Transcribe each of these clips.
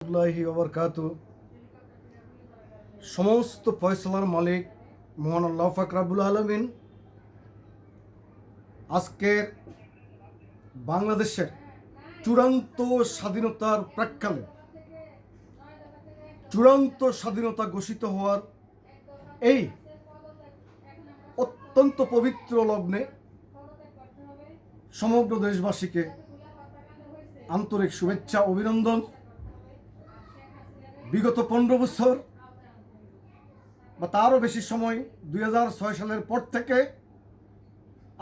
আল্লাহি ওয়াবারকাতু। সমস্ত ফয়সালার মালিক মহান আল্লাহ পাক রব্বুল আলামিন আজকের বাংলাদেশের চূড়ান্ত স্বাধীনতার প্রাক্কালে চূড়ান্ত স্বাধীনতা ঘোষিত হওয়ার এই অত্যন্ত পবিত্র লগ্নে সমগ্র দেশবাসীকে আন্তরিক শুভেচ্ছা অভিনন্দন। বিগত 15 বছর বা তারও বেশি সময় 2006 সালের পর থেকে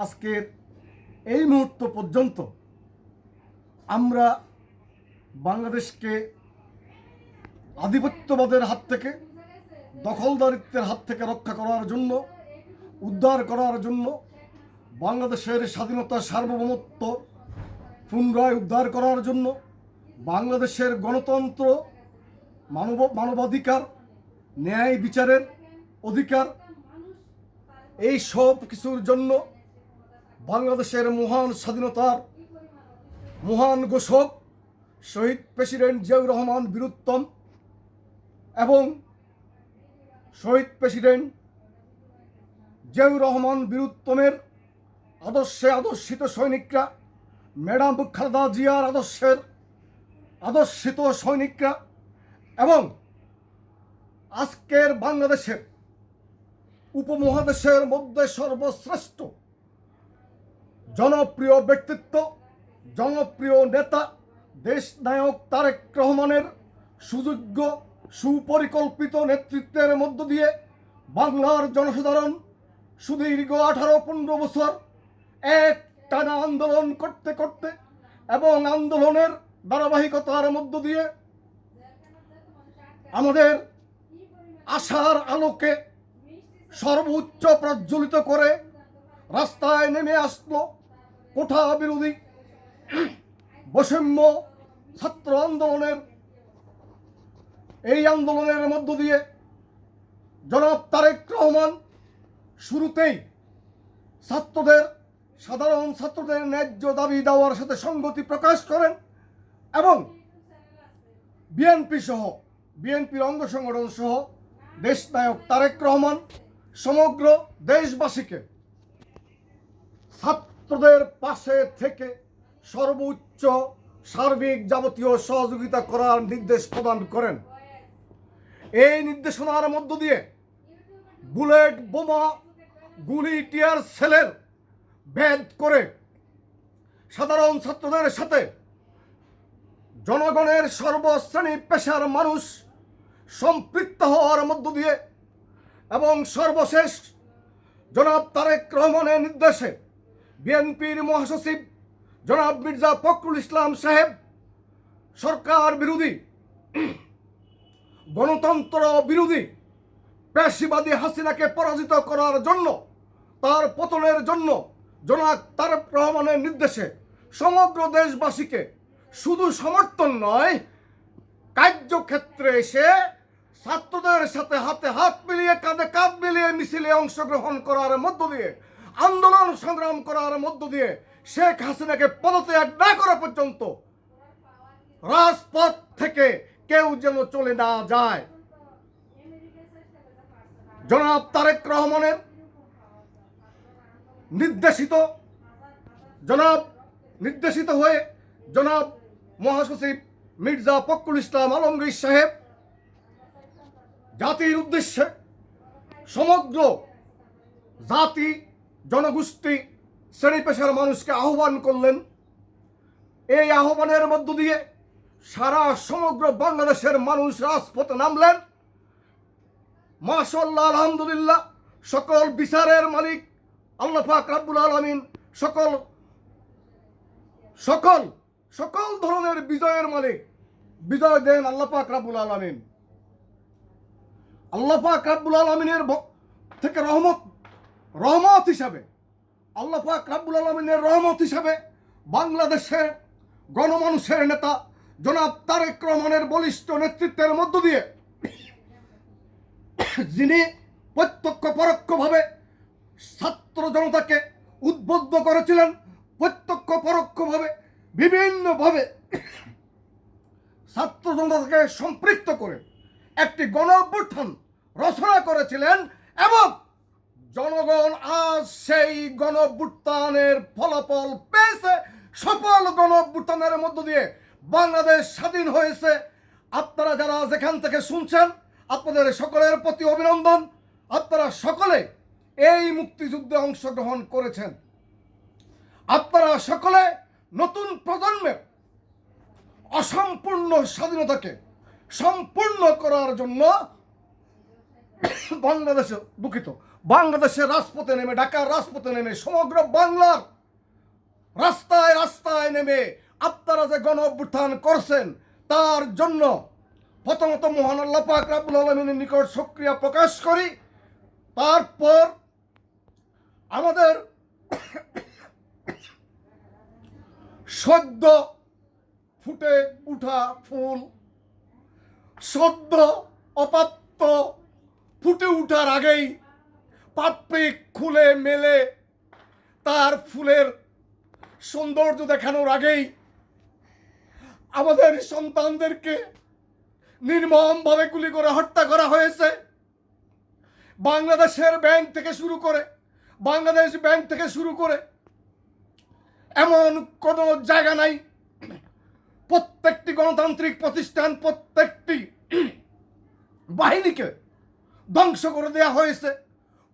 আজকের এই মুহূর্ত পর্যন্ত আমরা বাংলাদেশকে আধিপত্যবাদের হাত থেকে, দখলদারিত্বের হাত থেকে রক্ষা করার জন্য, উদ্ধার করার জন্য, বাংলাদেশের স্বাধীনতা সার্বভৌমত্ব পুনরায় উদ্ধার করার জন্য, বাংলাদেশের গণতন্ত্র, মানবাধিকার, ন্যায় বিচারের অধিকার, এই সব কিছুর জন্য বাংলাদেশের মহান স্বাধীনতার মহান ঘোষক শহীদ প্রেসিডেন্ট জিয়াউর রহমান বীরুত্তম এবং শহীদ প্রেসিডেন্ট জিয়াউর রহমান বীরুত্তমের আদর্শে আদর্শিত সৈনিকরা, ম্যাডাম খালেদা জিয়ার আদর্শিত সৈনিকরা এবং আজকের বাংলাদেশের উপমহাদেশের মধ্যে সর্বশ্রেষ্ঠ জনপ্রিয় ব্যক্তিত্ব, জনপ্রিয় নেতা, দেশনায়ক তারেক রহমানের সুযোগ্য সুপরিকল্পিত নেতৃত্বের মধ্য দিয়ে বাংলার জনসাধারণ সুদীর্ঘ 18-15 বছর এক টানা আন্দোলন করতে করতে এবং আন্দোলনের ধারাবাহিকতার মধ্য দিয়ে আমাদের আশার আলোকে সর্বোচ্চ প্রজ্বলিত করে রাস্তায় নেমে আসলো কোঠা বিরোধী বৈষম্য ছাত্র আন্দোলনের। এই আন্দোলনের মধ্য দিয়ে জনাব তারেক রহমান শুরুতেই সাধারণ ছাত্রদের ন্যায্য দাবি দেওয়ার সাথে সংগতি প্রকাশ করেন এবং বিএনপির অঙ্গ সংগঠন সহ দেশনায়ক তারেক রহমান সমগ্র দেশবাসীকে ছাত্রদের পাশে থেকে সর্বোচ্চ সার্বিক যাবতীয় সহযোগিতা করার নির্দেশ প্রদান করেন। এই নির্দেশনার মধ্য দিয়ে বুলেট, বোমা, গুলি, টিয়ার সেলের ভেদ করে সাধারণ ছাত্রদের সাথে জনগণের সর্বশ্রেণী পেশার মানুষ সম্পৃক্ত হওয়ার মধ্য দিয়ে এবং সর্বশেষ জনাব তারেক রহমানের নির্দেশে বিএনপির মহাসচিব জনাব মির্জা ফখরুল ইসলাম সাহেব সরকার বিরোধী, গণতন্ত্র বিরোধী পেশিবাদী হাসিনাকে পরাজিত করার জন্য, তার পতনের জন্য জনাব তারেক রহমানের নির্দেশে সমগ্র দেশবাসীকে শুধু সমর্থন নয়, কার্যক্ষেত্রে এসে ছাত্রদের সাথে হাতে হাত মিলিয়ে, কাঁধে কাঁধ মিলিয়ে মিছিলে অংশগ্রহণ করার মধ্য দিয়ে, আন্দোলন সংগ্রাম করার মধ্য দিয়ে শেখ হাসিনাকে পদত্যাগ না করা পর্যন্ত রাজপথ থেকে কেউ যেন চলে না যায়। জনাব তারেক রহমানের নির্দেশিত হয়ে জনাব মহাসচিব মির্জা ফখরুল ইসলাম আলমগীর সাহেব জাতির উদ্দেশ্যে সমগ্র জাতি, জনগোষ্ঠী, শ্রেণী পেশার মানুষকে আহ্বান করলেন। এই আহ্বানের মধ্য দিয়ে সমগ্র বাংলাদেশের মানুষ রাজপথে নামলেন। মাশাআল্লাহ, আলহামদুলিল্লাহ, সকল বিচারের মালিক আল্লাহ পাক রব্বুল আলামিন, সকল ধরনের বিজয়ের মালিক, বিজয় দেন আল্লাহ পাক রব্বুল আলামিন। আল্লাহ পাক রব্বুল আলামিনের থেকে রহমত হিসাবে, আল্লাহ পাক রব্বুল আলামিনের রহমত হিসাবে বাংলাদেশের গণমানুষের নেতা জনাব তারেক রহমানের বলিষ্ঠ নেতৃত্বের মধ্য দিয়ে, যিনি প্রত্যক্ষ পরোক্ষভাবে ছাত্র জনতাকে উদ্বুদ্ধ করেছিলেন, প্রত্যক্ষ পরোক্ষভাবে বিভিন্নভাবে ছাত্র জনতাকে সম্পৃক্ত করে একটি গণ অভ্যুত্থান রচনা করেছিলেন এবং জনগণ আজ সেই গণ অভ্যুত্থানের ফলাফল পেয়েছে। সফল গণ অভ্যুত্থানের মধ্য দিয়ে বাংলাদেশ স্বাধীন হয়েছে। আপনারা যারা যেখান থেকে শুনছেন, আপনাদের সকলের প্রতি অভিনন্দন। আপনারা সকলে এই মুক্তিযুদ্ধে অংশগ্রহণ করেছেন। আপনারা সকলে নতুন প্রজন্মের অসম্পূর্ণ স্বাধীনতাকে সম্পূর্ণ করার জন্য বাংলাদেশের রাজপথে নেমে, ঢাকার রাজপথে নেমে, সমগ্র বাংলার রাস্তায় রাস্তায় নেমে আপনারা যে গণ অভ্যুত্থান করছেন, তার জন্য প্রথমত মহান আল্লাহ পাক রব্বুল আলামিনের নিকট শুকরিয়া প্রকাশ করি। তারপর আমাদের সদ্য ফুটে উঠা ফুল, সদ্য অপাত্য ফুটে উঠার আগেই পাপড়ি খুলে মেলে তার ফুলের সৌন্দর্য দেখানোর আগেই আমাদের সন্তানদেরকে নির্মমভাবে গুলি করে হত্যা করা হয়েছে। বাংলাদেশ ব্যাংক থেকে শুরু করে এমন কোনো জায়গা নাই। প্রত্যেকটি গণতান্ত্রিক প্রতিষ্ঠান, প্রত্যেকটি বাহিনীকে ধ্বংস করে দেওয়া হয়েছে।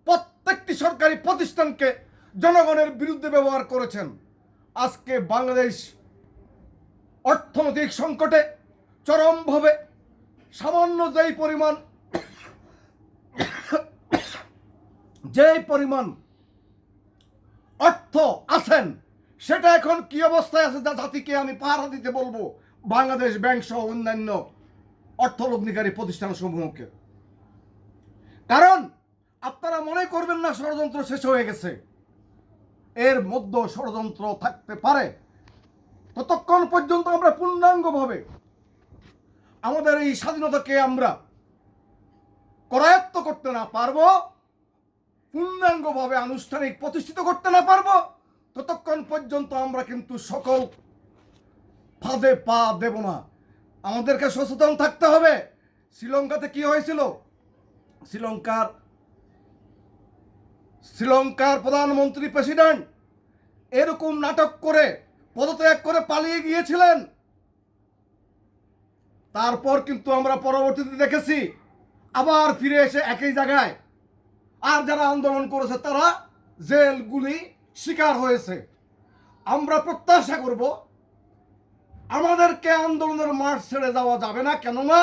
প্রত্যেকটি সরকারি প্রতিষ্ঠানকে জনগণের বিরুদ্ধে ব্যবহার করেছেন। আজকে বাংলাদেশ অর্থনৈতিক সংকটে চরমভাবে সামান্য যেই পরিমাণ অর্থ আছেন, সেটা এখন কি অবস্থায় আছে, যা জাতিকে আমি পাহারা দিতে বলবো বাংলাদেশ ব্যাংক সহ অন্যান্য অর্থলগ্নিকারী প্রতিষ্ঠান সমূহকে। কারণ আপনারা মনে করবেন না ষড়যন্ত্র শেষ হয়ে গেছে, এর মধ্যে ষড়যন্ত্র থাকতে পারে। ততক্ষণ পর্যন্ত আমরা পূর্ণাঙ্গভাবে আমাদের এই স্বাধীনতাকে আমরা করায়ত্ত করতে না পারবো, পূর্ণাঙ্গভাবে আনুষ্ঠানিক প্রতিষ্ঠিত করতে না পারবো, ততক্ষণ পর্যন্ত আমরা কিন্তু সকল ফাঁদে পা দেব না। আমাদেরকে সচেতন থাকতে হবে। শ্রীলঙ্কাতে কি হয়েছিল? শ্রীলঙ্কার প্রধানমন্ত্রী, প্রেসিডেন্ট এরকম নাটক করে পদত্যাগ করে পালিয়ে গিয়েছিলেন। তারপর কিন্তু আমরা পরবর্তীতে দেখেছি আবার ফিরে এসে একই জায়গায়, আর যারা আন্দোলন করেছে তারা জেল গুলি শিকার হয়েছে। আমরা প্রত্যাশা করব আমাদেরকে আন্দোলনের মাঠ ছেড়ে যাওয়া যাবে না, কেননা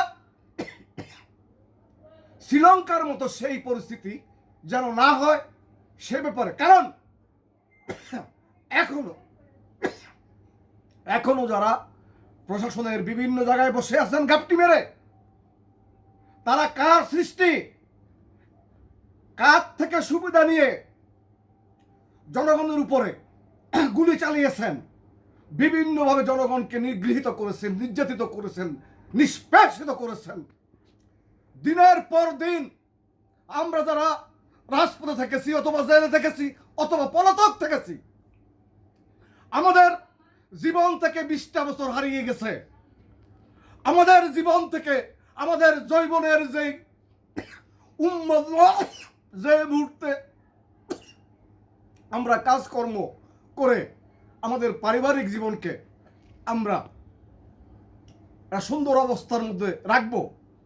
শ্রীলঙ্কার মতো সেই পরিস্থিতি যেন না হয় সে ব্যাপারে। কারণ এখনো যারা প্রশাসনের বিভিন্ন জায়গায় বসে আছেন ঘাপটি মেরে, তারা কার সৃষ্টি, কার থেকে সুবিধা নিয়ে জনগণের উপরে গুলি চালিয়েছেন, বিভিন্নভাবে জনগণকে নিগৃহীত করেছেন, নির্যাতিত করেছেন, নিষ্পেষিত করেছেন। দিনের পর দিন আমরা যারা রাজপথে থেকেছি, অথবা জেলে থেকেছি, অথবা পলাতক থেকেছি, আমাদের জীবন থেকে 20টা বছর হারিয়ে গেছে। আমাদের জীবন থেকে, আমাদের যৌবনের যে মুহূর্তে আমরা কাজকর্ম করে আমাদের পারিবারিক জীবনকে আমরা একটা সুন্দর অবস্থার মধ্যে রাখবো,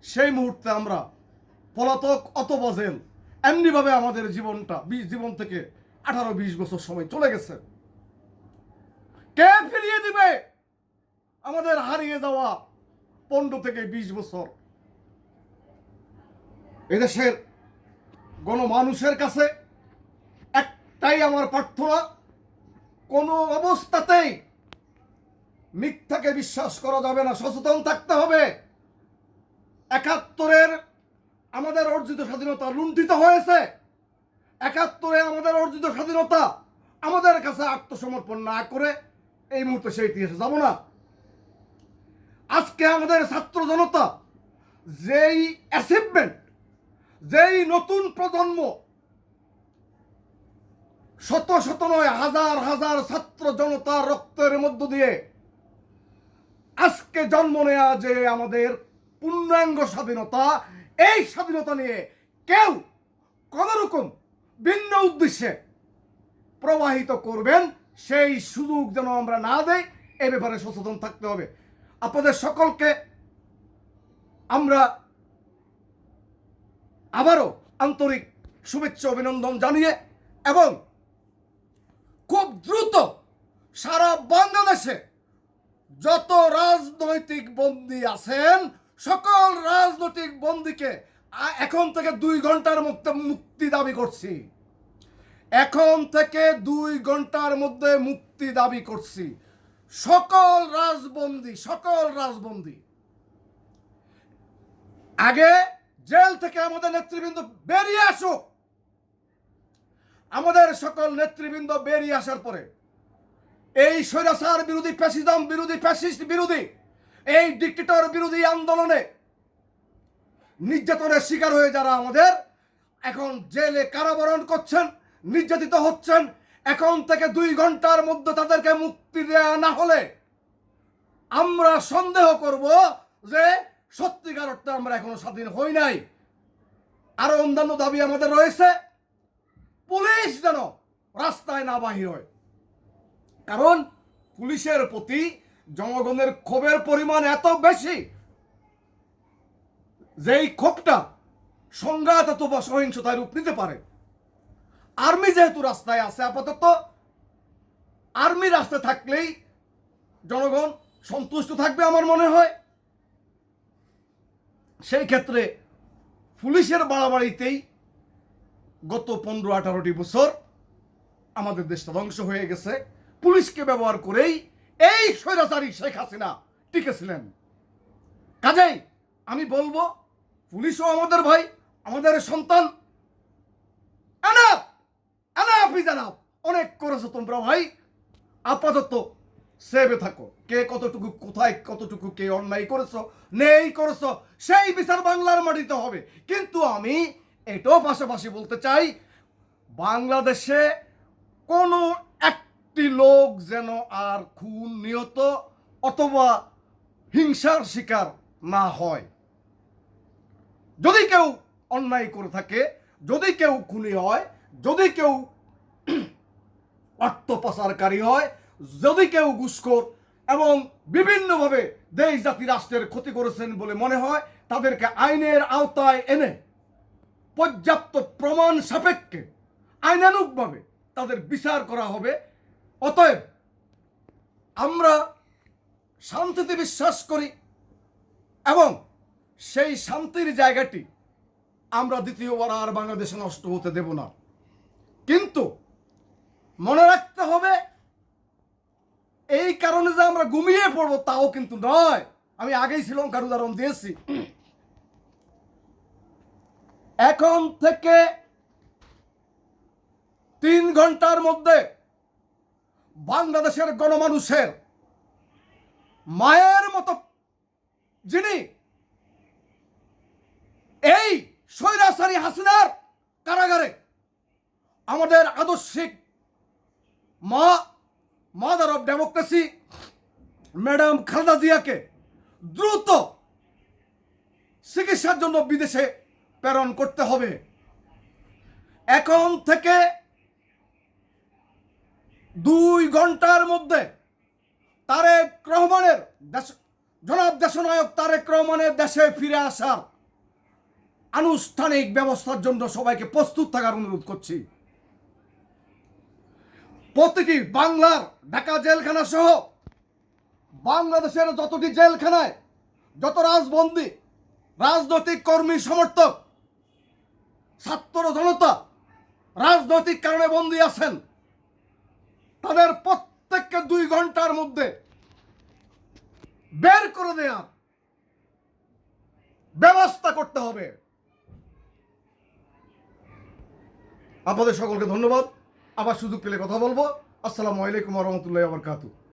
সেই মুহূর্তে আমরা পলাতক অথবা জেল, এমনিভাবে আমাদের জীবন থেকে 18-20 বছর সময় চলে গেছে। কে ফিরিয়ে দিবে আমাদের হারিয়ে যাওয়া 15 থেকে 20 বছর? এদেশের গণমানুষের কাছে একটাই আমার প্রার্থনা, কোনো অবস্থাতেই মিথ্যাকে বিশ্বাস করা যাবে না, সচেতন থাকতে হবে। 71-এর আমাদের অর্জিত স্বাধীনতা লুণ্ঠিত হয়েছে। 71-এ আমাদের অর্জিত স্বাধীনতা আমাদের কাছে আত্মসমর্পণ না করে এই মুহূর্তে সেই ইতিহাসে যাব না। আজকে আমাদের ছাত্র জনতা যেই অ্যাচিভমেন্ট, যেই নতুন প্রজন্ম, শত শত নয় হাজার হাজার ছাত্র জনতার রক্তের মধ্য দিয়ে আজকে জন্ম নেয়া যে আমাদের পূর্ণাঙ্গ স্বাধীনতা, এই স্বাধীনতা নিয়ে কেউ কোনোরকম ভিন্ন উদ্দেশ্যে প্রবাহিত করবেন সেই সুযোগ যেন আমরা না দেই, এ ব্যাপারে সচেতন থাকতে হবে। আপনাদের সকলকে আমরা আবারও আন্তরিক শুভেচ্ছা অভিনন্দন জানিয়ে এবং খুব দ্রুত সারা বাংলাদেশে যত রাজনৈতিক বন্দী আছেন সকল রাজনৈতিক বন্দীকে এখন থেকে 2 ঘন্টার মধ্যে মুক্তি দাবি করছি। এখন থেকে 2 ঘন্টার মধ্যে মুক্তি দাবি করছি। সকল রাজবন্দী আগে জেল থেকে আমাদের নেতৃবৃন্দ বেরিয়ে আসুক। আমাদের সকল নেতৃবৃন্দ বেরিয়ে আসার পরে এই স্বৈরাচার বিরোধী, ফ্যাসিজম বিরোধী, ফ্যাসিস্ট বিরোধী, এই ডিক্টেটর বিরোধী আন্দোলনে নির্যাতনের শিকার হয়ে যারা আমাদের এখন জেলে কারাবরণ করছেন, নির্যাতিত হচ্ছেন, এখন থেকে 2 ঘন্টার মধ্যে তাদেরকে মুক্তি দেওয়া না হলে আমরা সন্দেহ করব যে সত্যিকার অর্থে আমরা এখনো স্বাধীন হই নাই। আরো অন্যান্য দাবি আমাদের রয়েছে। পুলিশ যেন রাস্তায় না বাহির হয়, কারণ পুলিশের প্রতি জনগণের ক্ষোভের পরিমাণ এত বেশি, যেই ক্ষোভটা সংঘাত অথবা সহিংসতায় রূপ নিতে পারে। আর্মি যেহেতু রাস্তায় আছে, আপাতত আর্মি রাস্তায় থাকলেই জনগণ সন্তুষ্ট থাকবে আমার মনে হয়। সেই ক্ষেত্রে পুলিশের বাড়াবাড়িতেই গত 15-18টি বছর আমাদের দেশটা ধ্বংস হয়ে গেছে। পুলিশকে ব্যবহার করেই এই স্বৈরাচারী শেখ হাসিনা টিকেছিলেন। কাজেই আমি বলবো, পুলিশও আমাদের ভাই, আমাদের সন্তান। অনেক করেছো তোমরা ভাই, আপাতত সেভে থাকো। কে কতটুকু, কোথায় কতটুকু কে অন্যায় করেছো নেই করেছো সেই বিচার বাংলার মাটিতে হবে। কিন্তু আমি এটাও পাশাপাশি বলতে চাই, বাংলাদেশে কোনো একটি লোক যেন আর খুন, নিহত অথবা হিংসার শিকার না হয়। যদি কেউ অন্যায় করে থাকে, যদি কেউ খুনি হয়, যদি কেউ অর্থ পাচারকারী হয়, যদি কেউ ঘুষখোর এবং বিভিন্নভাবে দেশ জাতি রাষ্ট্রের ক্ষতি করেছেন বলে মনে হয়, তাদেরকে আইনের আওতায় এনে পর্যাপ্ত প্রমাণ সাপেক্ষে আইনানুগভাবে তাদের বিচার করা হবে। অতএব আমরা শান্তিতে বিশ্বাস করি এবং সেই শান্তির জায়গাটি আমরা দ্বিতীয়বার আর বাংলাদেশে নষ্ট হতে দেব না। কিন্তু মনে রাখতে হবে, এই কারণে যে আমরা ঘুমিয়ে পড়বো তাও কিন্তু নয়। আমি আগেই শ্রীলঙ্কার উদাহরণ দিয়েছি। এখন থেকে 3 ঘন্টার মধ্যে বাংলাদেশের গণমানুষের মায়ের মতো যিনি এই স্বৈরাচারী হাসিনার কারাগারে আমাদের আদর্শিক mother of democracy madam Khaleda জিয়াকে দ্রুত চিকিৎসার জন্য বিদেশে প্রেরণ করতে হবে। এখন থেকে 2 ঘন্টার মধ্যে তারেক রহমানের জনাব দেশনায়ক তারেক রহমানের দেশে ফিরে আসার আনুষ্ঠানিক ব্যবস্থার জন্য সবাইকে প্রস্তুত থাকার অনুরোধ করছি। প্রতিটি বাংলার ঢাকা জেলখানা সহ বাংলাদেশের যতটি জেলখানায় যত রাজবন্দী, রাজনৈতিক কর্মী, সমর্থক, ছাত্র জনতা রাজনৈতিক কারণে বন্দী আছেন, তাদের প্রত্যেককে 2 ঘন্টার মধ্যে বের করে দেওয়ার ব্যবস্থা করতে হবে। আপনাদের সকলকে ধন্যবাদ। আবার সুযোগ পেলে কথা বলবো। আসসালামু আলাইকুম ওয়া রাহমাতুল্লাহি ওয়া বারাকাতুহু।